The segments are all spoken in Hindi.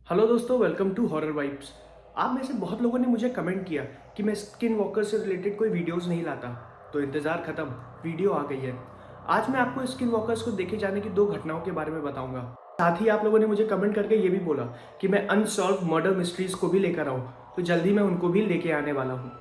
हेलो दोस्तों, वेलकम टू हॉरर वाइब्स। आप में से बहुत लोगों ने मुझे कमेंट किया कि मैं स्किन वॉकर से रिलेटेड कोई वीडियोस नहीं लाता, तो इंतज़ार ख़त्म, वीडियो आ गई है। आज मैं आपको स्किन वॉकर्स को देखे जाने की 2 घटनाओं के बारे में बताऊंगा। साथ ही आप लोगों ने मुझे कमेंट करके ये भी बोला कि मैं अनसॉल्व मर्डर मिस्ट्रीज़ को भी लेकर आऊँ, तो जल्दी मैं उनको भी लेके आने वाला हूँ।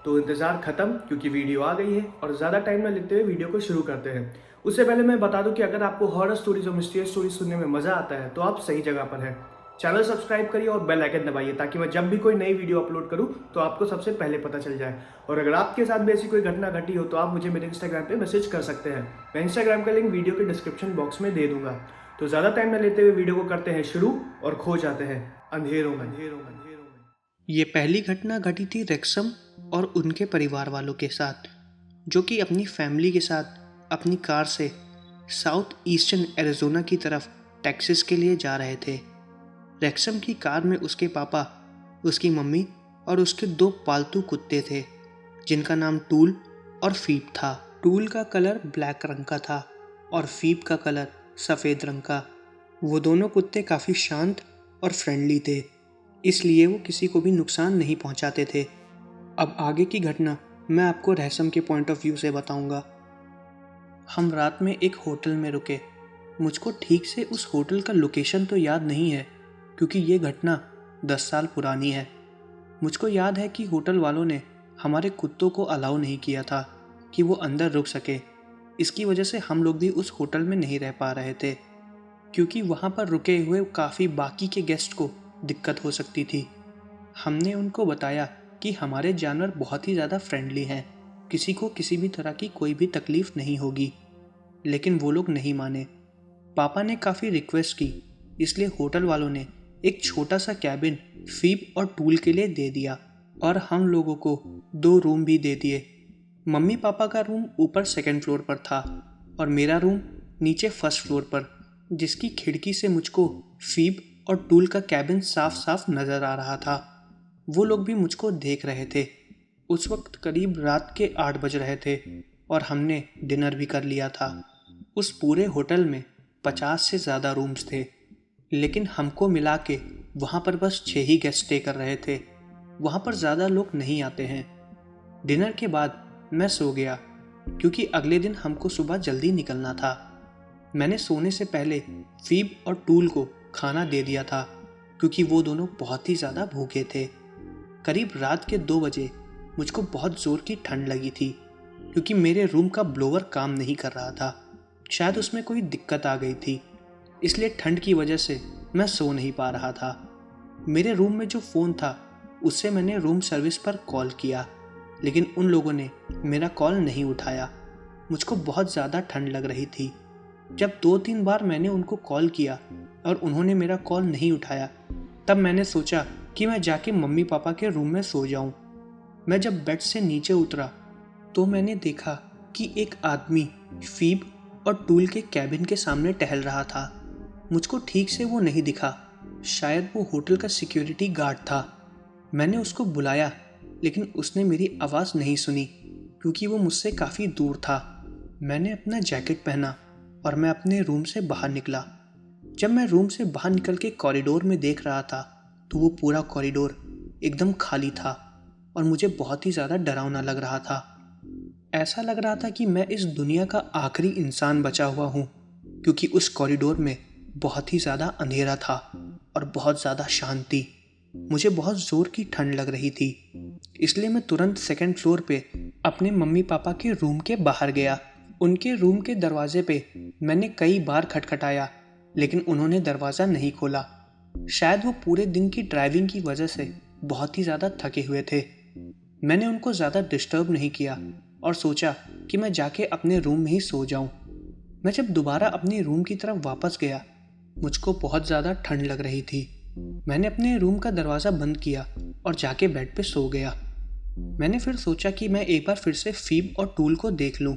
तो इंतज़ार ख़त्म, क्योंकि वीडियो आ गई है और ज़्यादा टाइम न लेते हुए वीडियो को शुरू करते हैं। उससे पहले मैं बता दूं कि अगर आपको हॉरर स्टोरीज और मिस्टीरियस स्टोरीज सुनने में मज़ा आता है तो आप सही जगह पर हैं। चैनल सब्सक्राइब करिए और बेल आइकन दबाइए ताकि मैं जब भी कोई नई वीडियो अपलोड करूं तो आपको सबसे पहले पता चल जाए। और अगर आपके साथ भी ऐसी कोई घटना घटी हो तो आप मुझे मेरे इंस्टाग्राम पे मैसेज कर सकते हैं। मैं इंस्टाग्राम का लिंक वीडियो के डिस्क्रिप्शन बॉक्स में दे दूंगा। तो ज़्यादा टाइम न लेते हुए वीडियो को करते हैं शुरू और खो जाते हैं अंधेरों में। ये पहली घटना घटी थी रेक्सम और उनके परिवार वालों के साथ, जो कि अपनी फैमिली के साथ अपनी कार से साउथ ईस्टर्न एरिज़ोना की तरफ टेक्सास के लिए जा रहे थे। रेक्सम की कार में उसके पापा, उसकी मम्मी और उसके 2 पालतू कुत्ते थे, जिनका नाम टूल और फीप था। टूल का कलर ब्लैक रंग का था और फीप का कलर सफ़ेद रंग का। वो दोनों कुत्ते काफ़ी शांत और फ्रेंडली थे, इसलिए वो किसी को भी नुकसान नहीं पहुंचाते थे। अब आगे की घटना मैं आपको रहसम के पॉइंट ऑफ व्यू से बताऊंगा। हम रात में एक होटल में रुके। मुझको ठीक से उस होटल का लोकेशन तो याद नहीं है, क्योंकि ये घटना 10 साल पुरानी है। मुझको याद है कि होटल वालों ने हमारे कुत्तों को अलाउ नहीं किया था कि वो अंदर रुक सके। इसकी वजह से हम लोग भी उस होटल में नहीं रह पा रहे थे, क्योंकि वहाँ पर रुके हुए काफ़ी बाकी के गेस्ट को दिक्कत हो सकती थी। हमने उनको बताया कि हमारे जानवर बहुत ही ज़्यादा फ्रेंडली हैं, किसी को किसी भी तरह की कोई भी तकलीफ़ नहीं होगी, लेकिन वो लोग नहीं माने। पापा ने काफ़ी रिक्वेस्ट की, इसलिए होटल वालों ने एक छोटा सा कैबिन फीब और टूल के लिए दे दिया और हम लोगों को 2 रूम भी दे दिए। मम्मी पापा का रूम ऊपर 2nd फ्लोर पर था और मेरा रूम नीचे 1st फ्लोर पर, जिसकी खिड़की से मुझको फीब और टूल का कैबिन साफ साफ नज़र आ रहा था। वो लोग भी मुझको देख रहे थे। उस वक्त करीब रात के 8 बज रहे थे और हमने डिनर भी कर लिया था। उस पूरे होटल में 50 से ज़्यादा रूम्स थे, लेकिन हमको मिला के वहाँ पर बस 6 ही गेस्ट स्टे कर रहे थे। वहाँ पर ज़्यादा लोग नहीं आते हैं। डिनर के बाद मैं सो गया, क्योंकि अगले दिन हमको सुबह जल्दी निकलना था। मैंने सोने से पहले फीब और टूल को खाना दे दिया था, क्योंकि वो दोनों बहुत ही ज़्यादा भूखे थे। करीब रात के 2 बजे मुझको बहुत ज़ोर की ठंड लगी थी, क्योंकि मेरे रूम का ब्लोअर काम नहीं कर रहा था। शायद उसमें कोई दिक्कत आ गई थी, इसलिए ठंड की वजह से मैं सो नहीं पा रहा था। मेरे रूम में जो फ़ोन था उससे मैंने रूम सर्विस पर कॉल किया, लेकिन उन लोगों ने मेरा कॉल नहीं उठाया। मुझको बहुत ज़्यादा ठंड लग रही थी। जब 2-3 बार मैंने उनको कॉल किया और उन्होंने मेरा कॉल नहीं उठाया, तब मैंने सोचा कि मैं जाके मम्मी पापा के रूम में सो जाऊं। मैं जब बेड से नीचे उतरा तो मैंने देखा कि एक आदमी फीब और टूल के कैबिन के सामने टहल रहा था। मुझको ठीक से वो नहीं दिखा, शायद वो होटल का सिक्योरिटी गार्ड था। मैंने उसको बुलाया, लेकिन उसने मेरी आवाज़ नहीं सुनी, क्योंकि वो मुझसे काफ़ी दूर था। मैंने अपना जैकेट पहना और मैं अपने रूम से बाहर निकला। जब मैं रूम से बाहर निकल के कॉरिडोर में देख रहा था तो वो पूरा कॉरिडोर एकदम खाली था और मुझे बहुत ही ज़्यादा डरावना लग रहा था। ऐसा लग रहा था कि मैं इस दुनिया का आखिरी इंसान बचा हुआ हूँ, क्योंकि उस कॉरिडोर में बहुत ही ज़्यादा अंधेरा था और बहुत ज़्यादा शांति। मुझे बहुत ज़ोर की ठंड लग रही थी, इसलिए मैं तुरंत 2nd फ्लोर पे अपने मम्मी पापा के रूम के बाहर गया। उनके रूम के दरवाजे पे मैंने कई बार खटखटाया, लेकिन उन्होंने दरवाज़ा नहीं खोला। शायद वो पूरे दिन की ड्राइविंग की वजह से बहुत ही ज़्यादा थके हुए थे। मैंने उनको ज़्यादा डिस्टर्ब नहीं किया और सोचा कि मैं जाके अपने रूम में ही सो जाऊं। मैं जब दोबारा अपने रूम की तरफ वापस गया, मुझको बहुत ज़्यादा ठंड लग रही थी। मैंने अपने रूम का दरवाज़ा बंद किया और जाके बेड पे सो गया। मैंने फिर सोचा कि मैं एक बार फिर से फीब और टूल को देख लूं।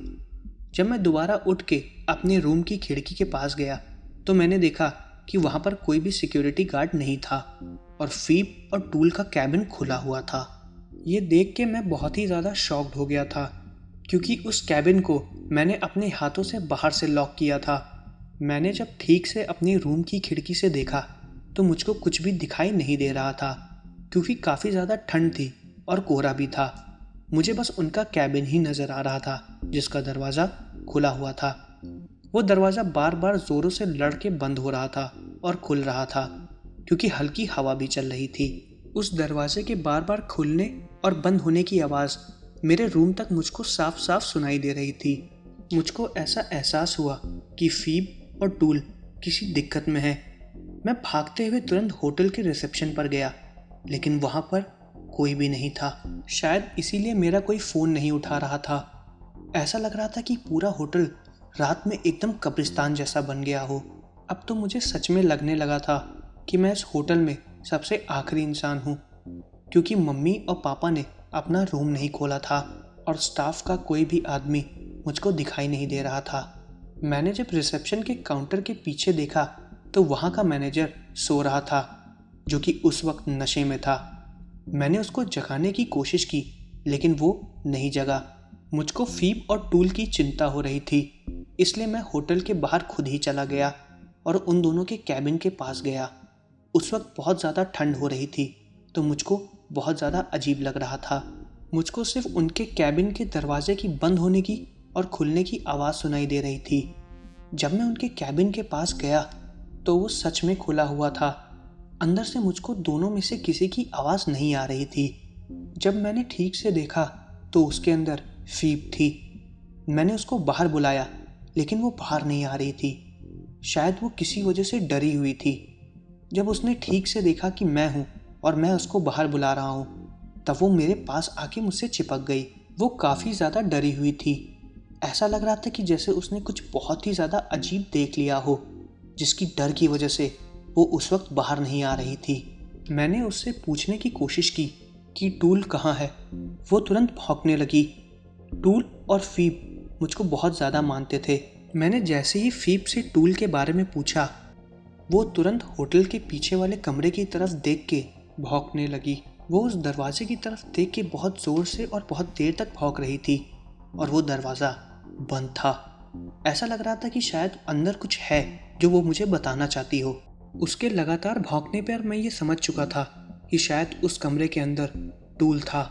जब मैं दोबारा उठ के अपने रूम की खिड़की के पास गया तो मैंने देखा कि वहाँ पर कोई भी सिक्योरिटी गार्ड नहीं था और फीब और टूल का कैबिन खुला हुआ था। ये देख के मैं बहुत ही ज़्यादा शॉक्ड हो गया था, क्योंकि उस कैबिन को मैंने अपने हाथों से बाहर से लॉक किया था। मैंने जब ठीक से अपने रूम की खिड़की से देखा तो मुझको कुछ भी दिखाई नहीं दे रहा था, क्योंकि काफ़ी ज़्यादा ठंड थी और कोहरा भी था। मुझे बस उनका कैबिन ही नज़र आ रहा था, जिसका दरवाज़ा खुला हुआ था। वो दरवाज़ा बार बार ज़ोरों से लड़ के बंद हो रहा था और खुल रहा था, क्योंकि हल्की हवा भी चल रही थी। उस दरवाजे के बार बार खुलने और बंद होने की आवाज़ मेरे रूम तक मुझको साफ साफ सुनाई दे रही थी। मुझको ऐसा एहसास हुआ कि फीब और टूल किसी दिक्कत में है। मैं भागते हुए तुरंत होटल के रिसेप्शन पर गया, लेकिन वहाँ पर कोई भी नहीं था। शायद इसीलिए मेरा कोई फ़ोन नहीं उठा रहा था। ऐसा लग रहा था कि पूरा होटल रात में एकदम कब्रिस्तान जैसा बन गया हो। अब तो मुझे सच में लगने लगा था कि मैं इस होटल में सबसे आखिरी इंसान हूँ, क्योंकि मम्मी और पापा ने अपना रूम नहीं खोला था और स्टाफ का कोई भी आदमी मुझको दिखाई नहीं दे रहा था। मैंने जब रिसेप्शन के काउंटर के पीछे देखा तो वहाँ का मैनेजर सो रहा था, जो कि उस वक्त नशे में था। मैंने उसको जगाने की कोशिश की, लेकिन वो नहीं जगा। मुझको फीब और टूल की चिंता हो रही थी, इसलिए मैं होटल के बाहर खुद ही चला गया और उन दोनों के कैबिन के पास गया। उस वक्त बहुत ज़्यादा ठंड हो रही थी, तो मुझको बहुत ज़्यादा अजीब लग रहा था। मुझको सिर्फ उनके कैबिन के दरवाजे की बंद होने की और खुलने की आवाज़ सुनाई दे रही थी। जब मैं उनके कैबिन के पास गया तो वो सच में खुला हुआ था। अंदर से मुझको दोनों में से किसी की आवाज़ नहीं आ रही थी। जब मैंने ठीक से देखा तो उसके अंदर फीब थी। मैंने उसको बाहर बुलाया, लेकिन वो बाहर नहीं आ रही थी। शायद वो किसी वजह से डरी हुई थी। जब उसने ठीक से देखा कि मैं हूँ और मैं उसको बाहर बुला रहा हूँ, तब वो मेरे पास आके मुझसे चिपक गई। वो काफ़ी ज़्यादा डरी हुई थी। ऐसा लग रहा था कि जैसे उसने कुछ बहुत ही ज़्यादा अजीब देख लिया हो, जिसकी डर की वजह से वो उस वक्त बाहर नहीं आ रही थी। मैंने उससे पूछने की कोशिश की कि टूल कहाँ है। वो तुरंत भौंकने लगी। टूल और फीब मुझको बहुत ज़्यादा मानते थे। मैंने जैसे ही फीब से टूल के बारे में पूछा, वो तुरंत होटल के पीछे वाले कमरे की तरफ देख के भौंकने लगी। वो उस दरवाजे की तरफ देख के बहुत ज़ोर से और बहुत देर तक भौंक रही थी, और वो दरवाज़ा बंद था। ऐसा लग रहा था कि शायद अंदर कुछ है जो वो मुझे बताना चाहती हो। उसके लगातार भौंकने पर मैं ये समझ चुका था कि शायद उस कमरे के अंदर टूल था,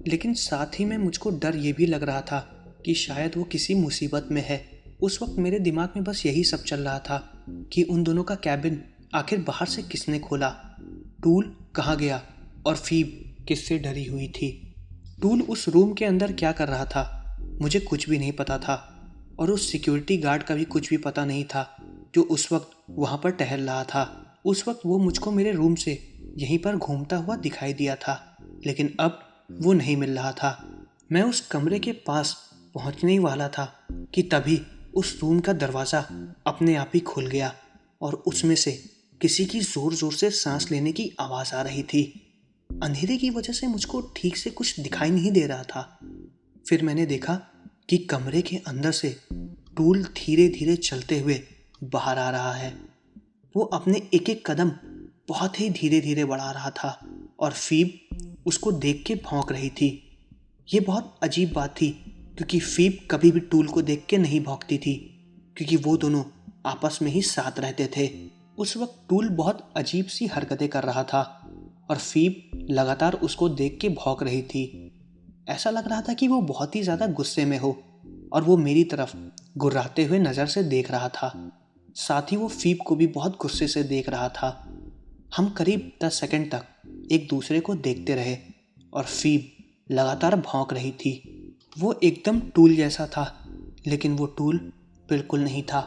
लेकिन साथ ही में मुझको डर ये भी लग रहा था कि शायद वो किसी मुसीबत में है। उस वक्त मेरे दिमाग में बस यही सब चल रहा था कि उन दोनों का कैबिन आखिर बाहर से किसने खोला, टूल कहाँ गया और फीब किससे डरी हुई थी। टूल उस रूम के अंदर क्या कर रहा था मुझे कुछ भी नहीं पता था, और उस सिक्योरिटी गार्ड का भी कुछ भी पता नहीं था जो उस वक्त वहाँ पर टहल रहा था। उस वक्त वो मुझको मेरे रूम से यहीं पर घूमता हुआ दिखाई दिया था, लेकिन अब वो नहीं मिल रहा था। मैं उस कमरे के पास पहुँचने ही वाला था कि तभी उस रूम का दरवाज़ा अपने आप ही खुल गया और उसमें से किसी की ज़ोर ज़ोर से सांस लेने की आवाज़ आ रही थी। अंधेरे की वजह से मुझको ठीक से कुछ दिखाई नहीं दे रहा था। फिर मैंने देखा कि कमरे के अंदर से टूल धीरे धीरे चलते हुए बाहर आ रहा है। वो अपने एक एक कदम बहुत ही धीरे धीरे बढ़ा रहा था और फीब उसको देख के भौंक रही थी। ये बहुत अजीब बात थी, क्योंकि फीब कभी भी टूल को देख के नहीं भौंकती थी, क्योंकि वो दोनों आपस में ही साथ रहते थे। उस वक्त टूल बहुत अजीब सी हरकतें कर रहा था और फीब लगातार उसको देख के भौंक रही थी। ऐसा लग रहा था कि वो बहुत ही ज़्यादा गुस्से में हो और वो मेरी तरफ गुर्राते हुए नज़र से देख रहा था। साथ ही वो फीब को भी बहुत गुस्से से देख रहा था। हम करीब 10 सेकंड तक एक दूसरे को देखते रहे और फीब लगातार भौंक रही थी। वो एकदम टूल जैसा था, लेकिन वो टूल बिल्कुल नहीं था।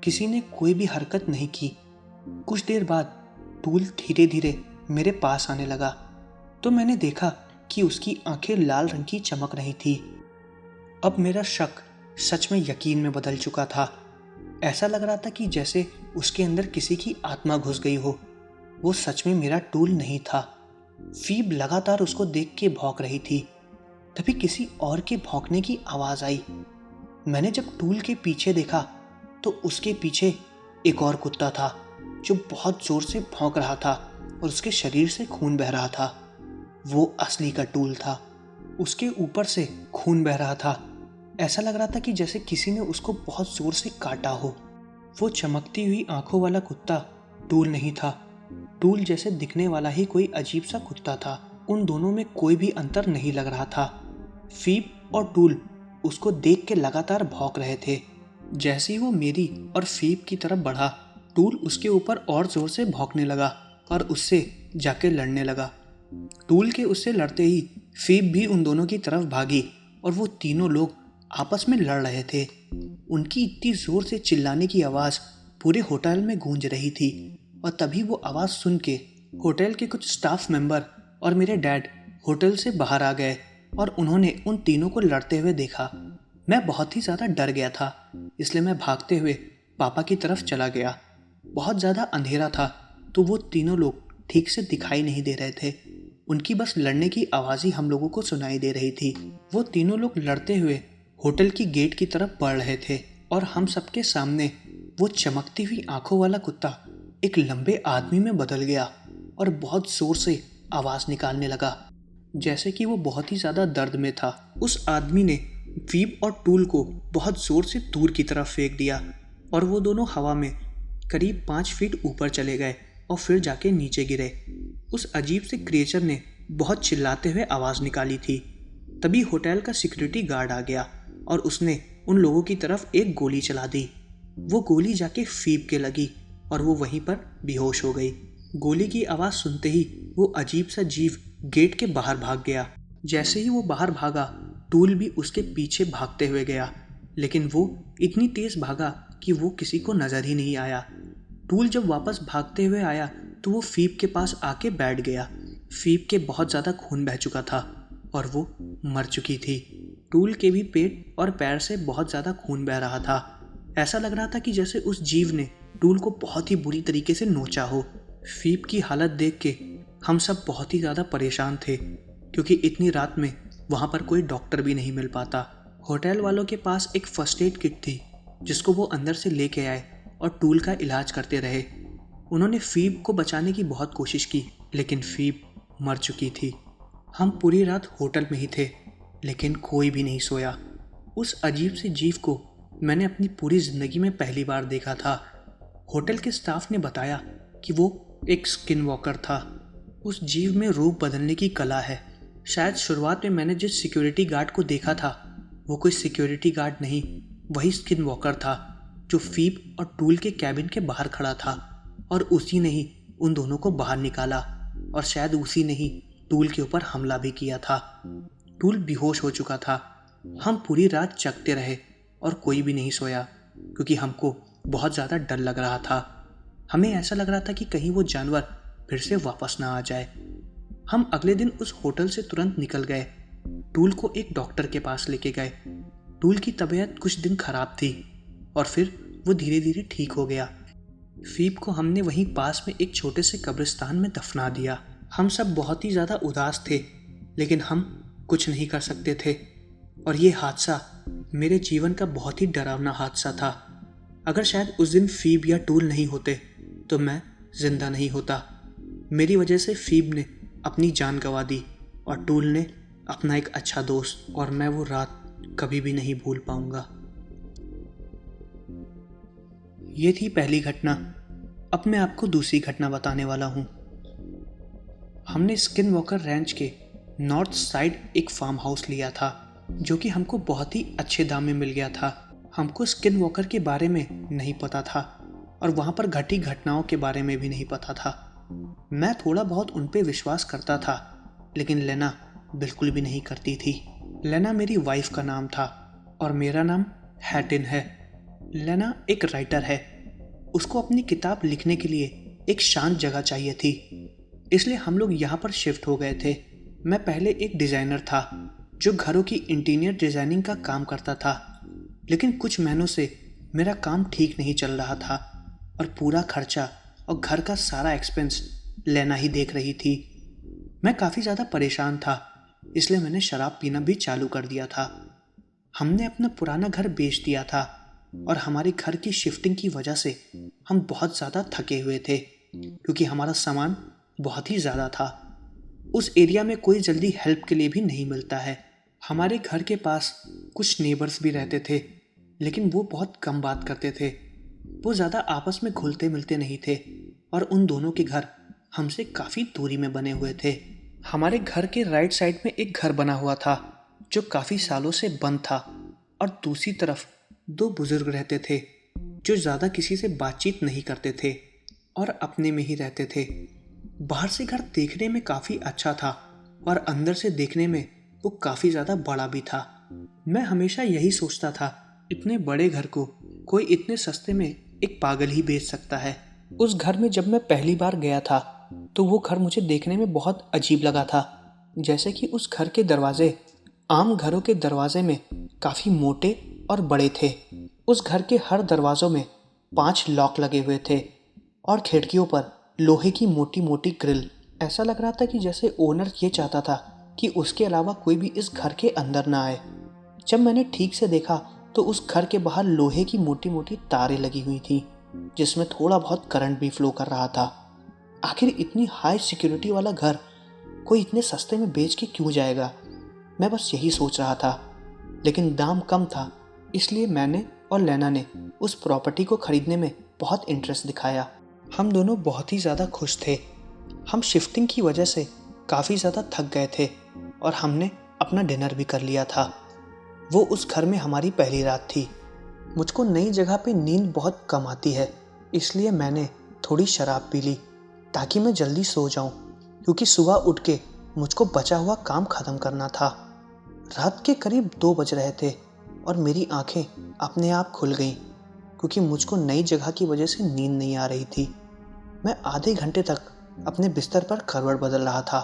किसी ने कोई भी हरकत नहीं की। कुछ देर बाद टूल धीरे धीरे मेरे पास आने लगा, तो मैंने देखा कि उसकी आंखें लाल रंग की चमक रही थी। अब मेरा शक सच में यकीन में बदल चुका था। ऐसा लग रहा था कि जैसे उसके अंदर किसी की आत्मा घुस गई हो। वो सच में मेरा टूल नहीं था। फीब लगातार उसको देख के भौंक रही थी। तभी किसी और के भौंकने की आवाज़ आई। मैंने जब टूल के पीछे देखा तो उसके पीछे एक और कुत्ता था जो बहुत ज़ोर से भौंक रहा था और उसके शरीर से खून बह रहा था। वो असली का टूल था। उसके ऊपर से खून बह रहा था। ऐसा लग रहा था कि जैसे किसी ने उसको बहुत ज़ोर से काटा हो। वो चमकती हुई आंखों वाला कुत्ता टूल नहीं था, टूल जैसे दिखने वाला ही कोई अजीब सा कुत्ता था। उन दोनों में कोई भी अंतर नहीं लग रहा था। फीब और टूल उसको देख के लगातार भौंक रहे थे। जैसे ही वो मेरी और फीब की तरफ बढ़ा, टूल उसके ऊपर और जोर से भौंकने लगा और उससे जाके लड़ने लगा। टूल के उससे लड़ते ही फीब भी उन दोनों की तरफ भागी और वो तीनों लोग आपस में लड़ रहे थे। उनकी इतनी जोर से चिल्लाने की आवाज़ पूरे होटल में गूंज रही थी और तभी वो आवाज़ सुन के होटल के कुछ स्टाफ मेंबर और मेरे डैड होटल से बाहर आ गए और उन्होंने उन तीनों को लड़ते हुए देखा। मैं बहुत ही ज़्यादा डर गया था, इसलिए मैं भागते हुए पापा की तरफ चला गया। बहुत ज़्यादा अंधेरा था तो वो तीनों लोग ठीक से दिखाई नहीं दे रहे थे। उनकी बस लड़ने की आवाज़ ही हम लोगों को सुनाई दे रही थी। वो तीनों लोग लड़ते हुए होटल की गेट की तरफ बढ़ रहे थे और हम सबके सामने वो चमकती हुई आंखों वाला कुत्ता एक लंबे आदमी में बदल गया और बहुत जोर से आवाज़ निकालने लगा, जैसे कि वो बहुत ही ज़्यादा दर्द में था। उस आदमी ने फीब और टूल को बहुत ज़ोर से दूर की तरफ फेंक दिया और वो दोनों हवा में करीब 5 फीट ऊपर चले गए और फिर जाके नीचे गिरे। उस अजीब से क्रिएचर ने बहुत चिल्लाते हुए आवाज़ निकाली थी। तभी होटल का सिक्योरिटी गार्ड आ गया और उसने उन लोगों की तरफ एक गोली चला दी। वो गोली जाके फीब के लगी और वो वहीं पर बेहोश हो गई। गोली की आवाज़ सुनते ही वो अजीब सा जीव गेट के बाहर भाग गया। जैसे ही वो बाहर भागा, टूल भी उसके पीछे भागते हुए गया, लेकिन वो इतनी तेज़ भागा कि वो किसी को नज़र ही नहीं आया। टूल जब वापस भागते हुए आया तो वो फीब के पास आके बैठ गया। फीब के बहुत ज़्यादा खून बह चुका था और वो मर चुकी थी। टूल के भी पेट और पैर से बहुत ज़्यादा खून बह रहा था। ऐसा लग रहा था कि जैसे उस जीव ने टूल को बहुत ही बुरी तरीके से नोचा हो। फीब की हालत देख के हम सब बहुत ही ज़्यादा परेशान थे, क्योंकि इतनी रात में वहाँ पर कोई डॉक्टर भी नहीं मिल पाता। होटल वालों के पास एक फर्स्ट एड किट थी जिसको वो अंदर से लेके आए और टूल का इलाज करते रहे। उन्होंने फीब को बचाने की बहुत कोशिश की, लेकिन फीब मर चुकी थी। हम पूरी रात होटल में ही थे, लेकिन कोई भी नहीं सोया। उस अजीब से जीव को मैंने अपनी पूरी ज़िंदगी में पहली बार देखा था। होटल के स्टाफ ने बताया कि वो एक स्किन वॉकर था। उस जीव में रूप बदलने की कला है। शायद शुरुआत में मैंने जिस सिक्योरिटी गार्ड को देखा था वो कोई सिक्योरिटी गार्ड नहीं, वही स्किन वॉकर था जो फीब और टूल के कैबिन के बाहर खड़ा था, और उसी ने ही उन दोनों को बाहर निकाला और शायद उसी ने ही टूल के ऊपर हमला भी किया था। टूल बेहोश हो चुका था। हम पूरी रात जगते रहे और कोई भी नहीं सोया, क्योंकि हमको बहुत ज़्यादा डर लग रहा था। हमें ऐसा लग रहा था कि कहीं वो जानवर फिर से वापस ना आ जाए। हम अगले दिन उस होटल से तुरंत निकल गए। टूल को एक डॉक्टर के पास लेके गए। टूल की तबीयत कुछ दिन खराब थी और फिर वो धीरे धीरे ठीक हो गया। फीब को हमने वहीं पास में एक छोटे से कब्रिस्तान में दफना दिया। हम सब बहुत ही ज़्यादा उदास थे, लेकिन हम कुछ नहीं कर सकते थे। और ये हादसा मेरे जीवन का बहुत ही डरावना हादसा था। अगर शायद उस दिन फीब या टूल नहीं होते तो मैं जिंदा नहीं होता। मेरी वजह से फीब ने अपनी जान गंवा दी और टूल ने अपना एक अच्छा दोस्त, और मैं वो रात कभी भी नहीं भूल पाऊंगा। ये थी पहली घटना। अब मैं आपको दूसरी घटना बताने वाला हूँ। हमने स्किन वॉकर रैंच के नॉर्थ साइड एक फार्म हाउस लिया था, जो कि हमको बहुत ही अच्छे दाम में मिल गया था। हमको स्किन वॉकर के बारे में नहीं पता था और वहाँ पर घटी घटनाओं के बारे में भी नहीं पता था। मैं थोड़ा बहुत उन पे विश्वास करता था, लेकिन लेना बिल्कुल भी नहीं करती थी। लेना मेरी वाइफ का नाम था और मेरा नाम हैटिन है। लेना एक राइटर है। उसको अपनी किताब लिखने के लिए एक शांत जगह चाहिए थी, इसलिए हम लोग यहाँ पर शिफ्ट हो गए थे। मैं पहले एक डिज़ाइनर था जो घरों की इंटीरियर डिज़ाइनिंग का काम करता था, लेकिन कुछ महीनों से मेरा काम ठीक नहीं चल रहा था और पूरा खर्चा और घर का सारा एक्सपेंस लेना ही देख रही थी। मैं काफ़ी ज़्यादा परेशान था, इसलिए मैंने शराब पीना भी चालू कर दिया था। हमने अपना पुराना घर बेच दिया था और हमारे घर की शिफ्टिंग की वजह से हम बहुत ज़्यादा थके हुए थे, क्योंकि हमारा सामान बहुत ही ज़्यादा था। उस एरिया में कोई जल्दी हेल्प के लिए भी नहीं मिलता है। हमारे घर के पास कुछ नेबर्स भी रहते थे, लेकिन वो बहुत कम बात करते थे। वो ज़्यादा आपस में घुलते मिलते नहीं थे। और उन दोनों के घर हमसे काफ़ी दूरी में बने हुए थे। हमारे घर के राइट साइड में एक घर बना हुआ था जो काफ़ी सालों से बंद था, और दूसरी तरफ दो बुजुर्ग रहते थे जो ज़्यादा किसी से बातचीत नहीं करते थे और अपने में ही रहते थे। बाहर से घर देखने में काफ़ी अच्छा था और अंदर से देखने में वो काफ़ी ज़्यादा बड़ा भी था। मैं हमेशा यही सोचता था, इतने बड़े घर को कोई इतने सस्ते में एक पागल ही बेच सकता है। उस घर में जब मैं पहली बार गया था तो वो घर मुझे देखने में बहुत अजीब लगा था। जैसे कि उस घर के दरवाजे आम घरों के दरवाजे में काफ़ी मोटे और बड़े थे। उस घर के हर दरवाज़ों में 5 लॉक लगे हुए थे और खिड़कियों पर लोहे की मोटी मोटी ग्रिल। ऐसा लग रहा था कि जैसे ओनर ये चाहता था कि उसके अलावा कोई भी इस घर के अंदर ना आए। जब मैंने ठीक से देखा तो उस घर के बाहर लोहे की मोटी मोटी तारें लगी हुई थी जिसमें थोड़ा बहुत करंट भी फ्लो कर रहा था। आखिर इतनी हाई सिक्योरिटी वाला घर कोई इतने सस्ते में बेच के क्यों जाएगा? मैं बस यही सोच रहा था, लेकिन दाम कम था, इसलिए मैंने और लेना ने उस प्रॉपर्टी को खरीदने में बहुत इंटरेस्ट दिखाया। हम दोनों बहुत ही ज़्यादा खुश थे। हम शिफ्टिंग की वजह से काफ़ी ज़्यादा थक गए थे और हमने अपना डिनर भी कर लिया था। वो उस घर में हमारी पहली रात थी। मुझको नई जगह पे नींद बहुत कम आती है, इसलिए मैंने थोड़ी शराब पी ली ताकि मैं जल्दी सो जाऊं, क्योंकि सुबह उठ के मुझको बचा हुआ काम ख़त्म करना था। रात के करीब 2 बज रहे थे और मेरी आंखें अपने आप खुल गईं क्योंकि मुझको नई जगह की वजह से नींद नहीं आ रही थी। मैं आधे घंटे तक अपने बिस्तर पर करवट बदल रहा था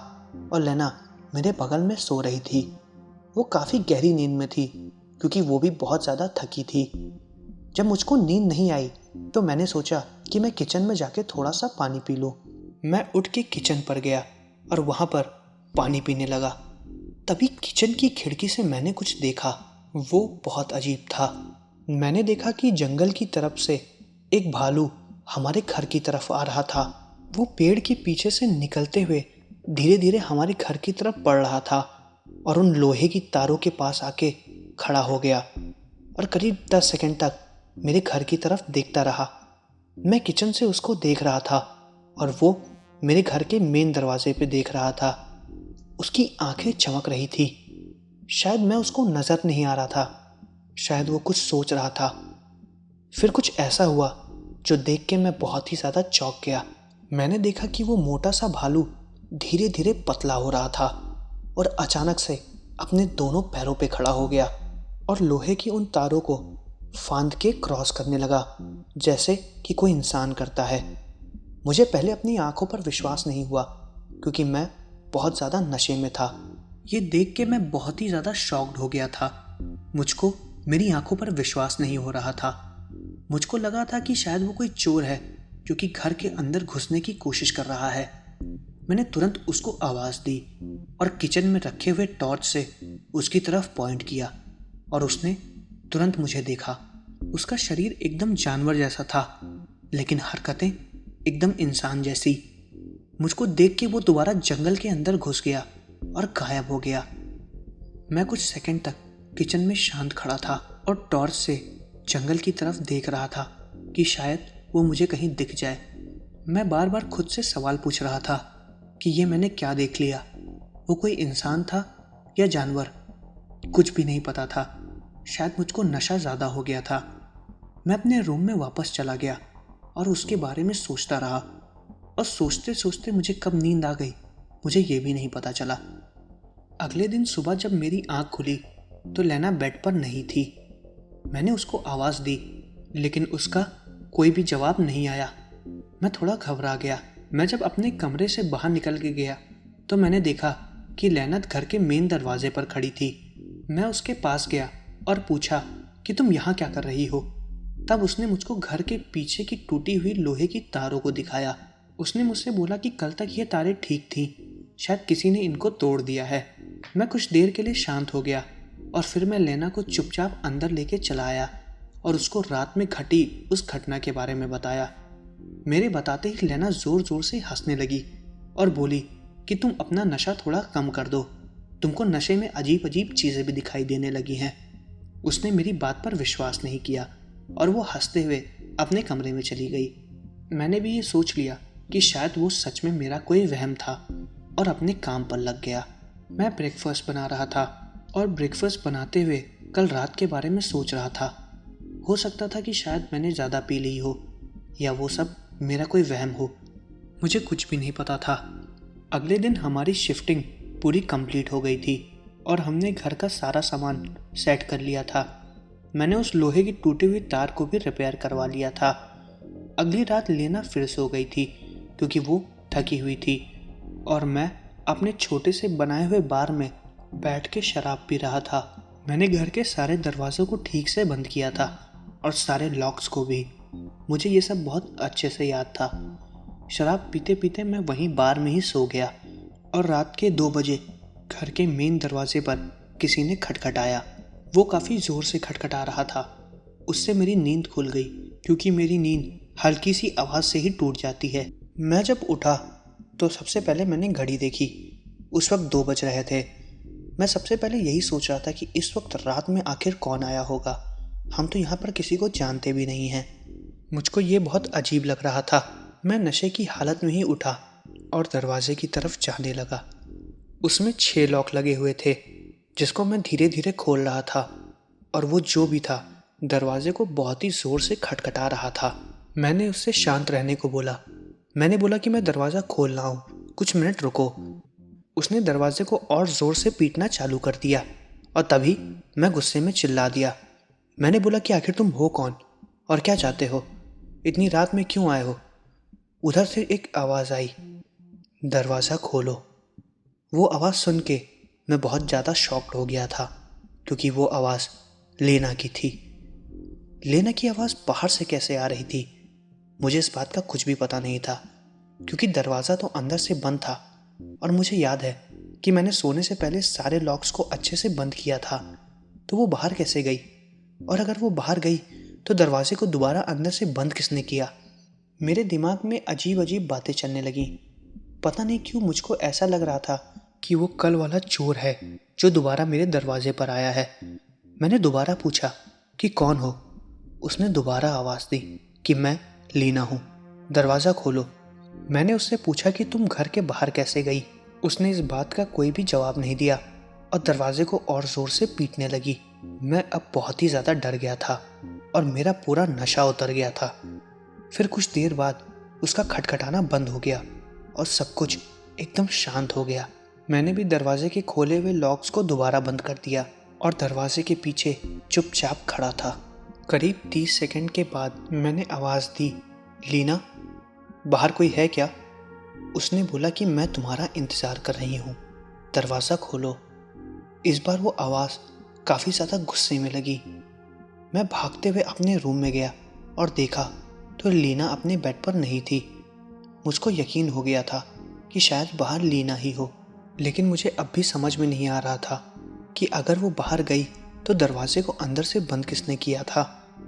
और लेना मेरे बगल में सो रही थी। वो काफ़ी गहरी नींद में थी क्योंकि वो भी बहुत ज़्यादा थकी थी। जब मुझको नींद नहीं आई तो मैंने सोचा कि मैं किचन में जाके थोड़ा सा पानी पी लूँ। मैं उठ के किचन पर गया और वहाँ पर पानी पीने लगा। तभी किचन की खिड़की से मैंने कुछ देखा। वो बहुत अजीब था। मैंने देखा कि जंगल की तरफ से एक भालू हमारे घर की तरफ आ रहा था। वो पेड़ के पीछे से निकलते हुए धीरे धीरे हमारे घर की तरफ बढ़ रहा था और उन लोहे की तारों के पास आके खड़ा हो गया और करीब 10 सेकंड तक मेरे घर की तरफ देखता रहा। मैं किचन से उसको देख रहा था और वो मेरे घर के मेन दरवाजे पे देख रहा था। उसकी आंखें चमक रही थी। शायद मैं उसको नज़र नहीं आ रहा था, शायद वो कुछ सोच रहा था। फिर कुछ ऐसा हुआ जो देख के मैं बहुत ही ज़्यादा चौंक गया। मैंने देखा कि वो मोटा सा भालू धीरे धीरे पतला हो रहा था और अचानक से अपने दोनों पैरों पे खड़ा हो गया और लोहे की उन तारों को फांद के क्रॉस करने लगा जैसे कि कोई इंसान करता है। मुझे पहले अपनी आंखों पर विश्वास नहीं हुआ क्योंकि मैं बहुत ज़्यादा नशे में था। ये देख के मैं बहुत ही ज़्यादा शॉक्ड हो गया था। मुझको मेरी आंखों पर विश्वास नहीं हो रहा था। मुझको लगा था कि शायद वो कोई चोर है जो कि घर के अंदर घुसने की कोशिश कर रहा है। मैंने तुरंत उसको आवाज़ दी और किचन में रखे हुए टॉर्च से उसकी तरफ पॉइंट किया और उसने तुरंत मुझे देखा। उसका शरीर एकदम जानवर जैसा था, लेकिन हरकतें एकदम इंसान जैसी। मुझको देख के वो दोबारा जंगल के अंदर घुस गया और गायब हो गया। मैं कुछ सेकंड तक किचन में शांत खड़ा था और टॉर्च से जंगल की तरफ देख रहा था कि शायद वो मुझे कहीं दिख जाए। मैं बार बार खुद से सवाल पूछ रहा था कि ये मैंने क्या देख लिया। वो कोई इंसान था या जानवर? कुछ भी नहीं पता था। शायद मुझको नशा ज़्यादा हो गया था। मैं अपने रूम में वापस चला गया और उसके बारे में सोचता रहा और सोचते सोचते मुझे कब नींद आ गई मुझे ये भी नहीं पता चला। अगले दिन सुबह जब मेरी आँख खुली तो लेना बेड पर नहीं थी। मैंने उसको आवाज़ दी लेकिन उसका कोई भी जवाब नहीं आया। मैं थोड़ा घबरा गया। मैं जब अपने कमरे से बाहर निकल के गया तो मैंने देखा कि लेनत घर के मेन दरवाजे पर खड़ी थी। मैं उसके पास गया और पूछा कि तुम यहाँ क्या कर रही हो? तब उसने मुझको घर के पीछे की टूटी हुई लोहे की तारों को दिखाया। उसने मुझसे बोला कि कल तक ये तारें ठीक थीं, शायद किसी ने इनको तोड़ दिया है। मैं कुछ देर के लिए शांत हो गया और फिर मैं लेना को चुपचाप अंदर लेके चला आया और उसको रात में घटी उस घटना के बारे में बताया। मेरे बताते ही लेना ज़ोर ज़ोर से हंसने लगी और बोली कि तुम अपना नशा थोड़ा कम कर दो, तुमको नशे में अजीब अजीब चीज़ें भी दिखाई देने लगी हैं। उसने मेरी बात पर विश्वास नहीं किया और वो हंसते हुए अपने कमरे में चली गई। मैंने भी ये सोच लिया कि शायद वो सच में मेरा कोई वहम था और अपने काम पर लग गया। मैं ब्रेकफास्ट बना रहा था और ब्रेकफास्ट बनाते हुए कल रात के बारे में सोच रहा था। हो सकता था कि शायद मैंने ज़्यादा पी ली हो या वो सब मेरा कोई वहम हो। मुझे कुछ भी नहीं पता था। अगले दिन हमारी शिफ्टिंग पूरी कंप्लीट हो गई थी और हमने घर का सारा सामान सेट कर लिया था। मैंने उस लोहे की टूटी हुई तार को भी रिपेयर करवा लिया था। अगली रात लेना फिर सो गई थी क्योंकि वो थकी हुई थी और मैं अपने छोटे से बनाए हुए बार में बैठ के शराब पी रहा था। मैंने घर के सारे दरवाज़ों को ठीक से बंद किया था और सारे लॉक्स को भी। मुझे ये सब बहुत अच्छे से याद था। शराब पीते पीते मैं वहीं बार में ही सो गया और रात के 2 बजे घर के मेन दरवाजे पर किसी ने खटखटाया। वो काफ़ी ज़ोर से खटखटा रहा था। उससे मेरी नींद खुल गई क्योंकि मेरी नींद हल्की सी आवाज़ से ही टूट जाती है। मैं जब उठा तो सबसे पहले मैंने घड़ी देखी। उस वक्त 2 बज रहे थे। मैं सबसे पहले यही सोच रहा था कि इस वक्त रात में आखिर कौन आया होगा। हम तो यहाँ पर किसी को जानते भी नहीं हैं। मुझको ये बहुत अजीब लग रहा था। मैं नशे की हालत में ही उठा और दरवाजे की तरफ जाने लगा। उसमें 6 लॉक लगे हुए थे जिसको मैं धीरे धीरे खोल रहा था और वो जो भी था दरवाजे को बहुत ही ज़ोर से खटखटा रहा था। मैंने उससे शांत रहने को बोला। मैंने बोला कि मैं दरवाज़ा खोल रहा हूँ, कुछ मिनट रुको। उसने दरवाजे को और ज़ोर से पीटना चालू कर दिया और तभी मैं गुस्से में चिल्ला दिया। मैंने बोला कि आखिर तुम हो कौन और क्या चाहते हो? इतनी रात में क्यों आए हो? उधर से एक आवाज़ आई, दरवाज़ा खोलो। वो आवाज़ सुन के मैं बहुत ज़्यादा शॉक्ड हो गया था क्योंकि वो आवाज़ लेना की थी। लेना की आवाज़ बाहर से कैसे आ रही थी मुझे इस बात का कुछ भी पता नहीं था क्योंकि दरवाज़ा तो अंदर से बंद था और मुझे याद है कि मैंने सोने से पहले सारे लॉक्स को अच्छे से बंद किया था। तो वो बाहर कैसे गई? और अगर वो बाहर गई तो दरवाजे को दोबारा अंदर से बंद किसने किया? मेरे दिमाग में अजीब अजीब बातें चलने लगीं। पता नहीं क्यों मुझको ऐसा लग रहा था कि वो कल वाला चोर है जो दोबारा मेरे दरवाजे पर आया है। मैंने दोबारा पूछा कि कौन हो? उसने दोबारा आवाज़ दी कि मैं लीना हूँ, दरवाज़ा खोलो। मैंने उससे पूछा कि तुम घर के बाहर कैसे गई? उसने इस बात का कोई भी जवाब नहीं दिया और दरवाजे को और ज़ोर से पीटने लगी। मैं अब बहुत ही ज़्यादा डर गया था और मेरा पूरा नशा उतर गया था। फिर कुछ देर बाद उसका खटखटाना बंद हो गया और सब कुछ एकदम शांत हो गया। मैंने भी दरवाजे के खोले हुए लॉक्स को दोबारा बंद कर दिया और दरवाजे के पीछे चुपचाप खड़ा था। करीब 30 सेकंड के बाद मैंने आवाज़ दी, लीना, बाहर कोई है क्या? उसने बोला कि मैं तुम्हारा इंतज़ार कर रही हूँ, दरवाज़ा खोलो। इस बार वो आवाज़ काफ़ी ज़्यादा गुस्से में लगी। मैं भागते हुए अपने रूम में गया और देखा तो लीना अपने बेड पर नहीं थी। मुझको यकीन हो गया था कि शायद बाहर लीना ही हो, लेकिन मुझे अब भी समझ में नहीं आ रहा था कि अगर वो बाहर गई तो दरवाजे को अंदर से बंद किसने किया था।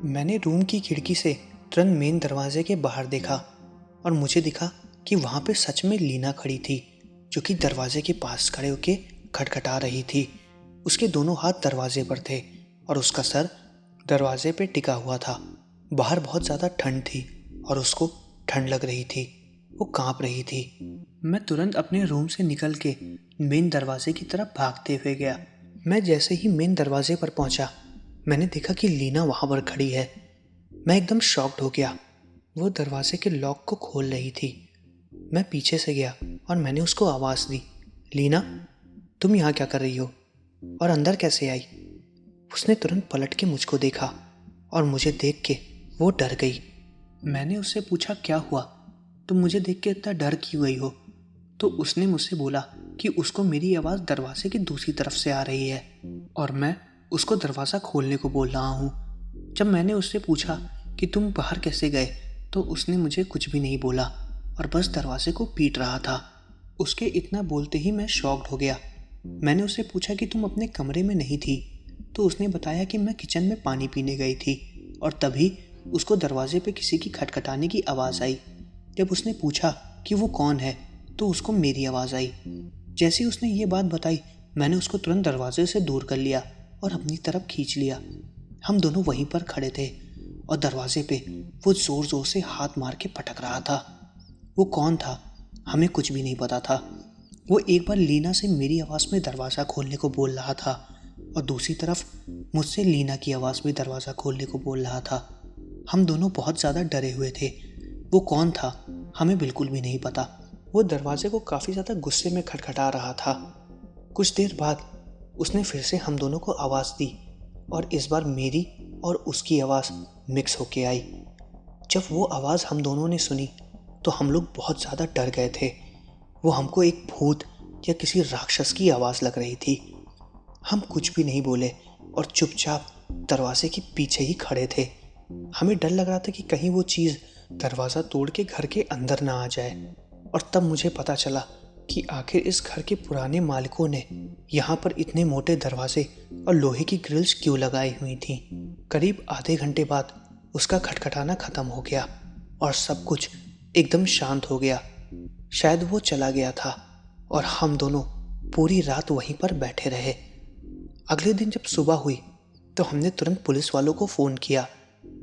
मैंने रूम की खिड़की से तुरंत मेन दरवाजे के बाहर देखा और मुझे दिखा कि वहाँ पे सच में लीना खड़ी थी जो कि दरवाजे के पास खड़े होके खटखटा रही थी। उसके दोनों हाथ दरवाजे पर थे और उसका सर दरवाजे पे टिका हुआ था। बाहर बहुत ज़्यादा ठंड थी और उसको ठंड लग रही थी, वो काँप रही थी। मैं तुरंत अपने रूम से निकल के मेन दरवाजे की तरफ भागते हुए गया। मैं जैसे ही मेन दरवाजे पर पहुंचा, मैंने देखा कि लीना वहां पर खड़ी है। मैं एकदम शॉक्ड हो गया। वो दरवाजे के लॉक को खोल रही थी। मैं पीछे से गया और मैंने उसको आवाज़ दी, लीना, तुम यहाँ क्या कर रही हो और अंदर कैसे आई? उसने तुरंत पलट के मुझको देखा और मुझे देख के वो डर गई। मैंने उससे पूछा, क्या हुआ, तुम मुझे देख के इतना डर क्यों गई हो? तो उसने मुझसे बोला कि उसको मेरी आवाज़ दरवाजे की दूसरी तरफ से आ रही है और मैं उसको दरवाज़ा खोलने को बोल रहा हूँ। जब मैंने उससे पूछा कि तुम बाहर कैसे गए तो उसने मुझे कुछ भी नहीं बोला और बस दरवाजे को पीट रहा था। उसके इतना बोलते ही मैं शॉक्ड हो गया। मैंने उससे पूछा कि तुम अपने कमरे में नहीं थी तो उसने बताया कि मैं किचन में पानी पीने गई थी और तभी उसको दरवाजे पे किसी की खटखटाने की आवाज़ आई। जब उसने पूछा कि वो कौन है तो उसको मेरी आवाज़ आई। जैसे ही उसने ये बात बताई मैंने उसको तुरंत दरवाजे से दूर कर लिया और अपनी तरफ खींच लिया। हम दोनों वहीं पर खड़े थे और दरवाजे पे वो ज़ोर ज़ोर से हाथ मार के पटक रहा था। वो कौन था हमें कुछ भी नहीं पता था। वो एक बार लीना से मेरी आवाज़ में दरवाज़ा खोलने को बोल रहा था और दूसरी तरफ मुझसे लीना की आवाज़ में दरवाज़ा खोलने को बोल रहा था। हम दोनों बहुत ज़्यादा डरे हुए थे। वो कौन था हमें बिल्कुल भी नहीं पता। वो दरवाजे को काफ़ी ज़्यादा गुस्से में खटखटा रहा था। कुछ देर बाद उसने फिर से हम दोनों को आवाज़ दी और इस बार मेरी और उसकी आवाज़ मिक्स होके आई। जब वो आवाज़ हम दोनों ने सुनी तो हम लोग बहुत ज़्यादा डर गए थे। वो हमको एक भूत या किसी राक्षस की आवाज़ लग रही थी। हम कुछ भी नहीं बोले और चुपचाप दरवाजे के पीछे ही खड़े थे। हमें डर लग रहा था कि कहीं वो चीज़ दरवाज़ा तोड़ के घर के अंदर ना आ जाए। और तब मुझे पता चला कि आखिर इस घर के पुराने मालिकों ने यहाँ पर इतने मोटे दरवाजे और लोहे की ग्रिल्स क्यों लगाई हुई थी। करीब आधे घंटे बाद उसका खटखटाना ख़त्म हो गया और सब कुछ एकदम शांत हो गया। शायद वो चला गया था और हम दोनों पूरी रात वहीं पर बैठे रहे। अगले दिन जब सुबह हुई तो हमने तुरंत पुलिस वालों को फ़ोन किया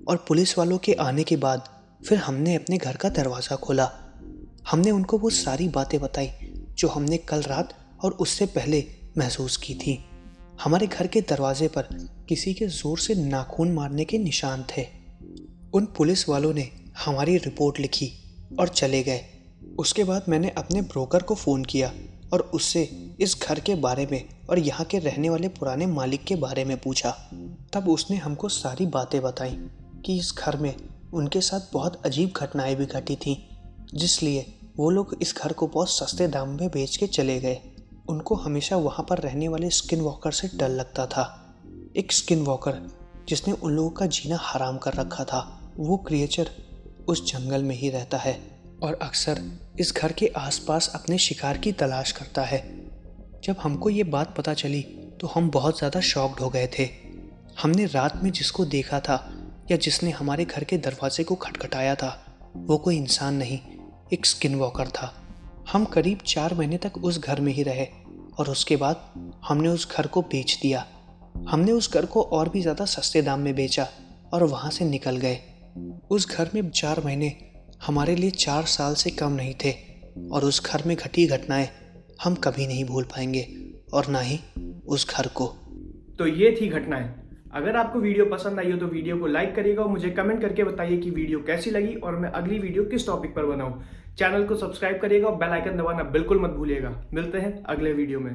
और पुलिस वालों के आने के बाद फिर हमने अपने घर का दरवाज़ा खोला। हमने उनको वो सारी बातें बताई जो हमने कल रात और उससे पहले महसूस की थी। हमारे घर के दरवाजे पर किसी के ज़ोर से नाखून मारने के निशान थे। उन पुलिस वालों ने हमारी रिपोर्ट लिखी और चले गए। उसके बाद मैंने अपने ब्रोकर को फ़ोन किया और उससे इस घर के बारे में और यहाँ के रहने वाले पुराने मालिक के बारे में पूछा। तब उसने हमको सारी बातें बताई कि इस घर में उनके साथ बहुत अजीब घटनाएं भी घटी थी, जिसलिए वो लोग इस घर को बहुत सस्ते दाम में बेच के चले गए। उनको हमेशा वहाँ पर रहने वाले स्किन वॉकर से डर लगता था। एक स्किन वॉकर जिसने उन लोगों का जीना हराम कर रखा था। वो क्रिएचर उस जंगल में ही रहता है और अक्सर इस घर के आसपास अपने शिकार की तलाश करता है। जब हमको ये बात पता चली तो हम बहुत ज़्यादा शॉक्ड हो गए थे। हमने रात में जिसको देखा था या जिसने हमारे घर के दरवाजे को खटखटाया था वो कोई इंसान नहीं, एक स्किन वॉकर था। हम करीब 4 महीने तक उस घर में ही रहे और उसके बाद हमने उस घर को बेच दिया। हमने उस घर को और भी ज़्यादा सस्ते दाम में बेचा और वहाँ से निकल गए। उस घर में 4 महीने हमारे लिए 4 साल से कम नहीं थे और उस घर में घटी घटनाएं हम कभी नहीं भूल पाएंगे और ना ही उस घर को। तो ये थी घटनाएं। अगर आपको वीडियो पसंद आई हो तो वीडियो को लाइक करिएगा और मुझे कमेंट करके बताइए कि वीडियो कैसी लगी और मैं अगली वीडियो किस टॉपिक पर बनाऊं। चैनल को सब्सक्राइब करिएगा और बेल आइकन दबाना बिल्कुल मत भूलिएगा। मिलते हैं अगले वीडियो में।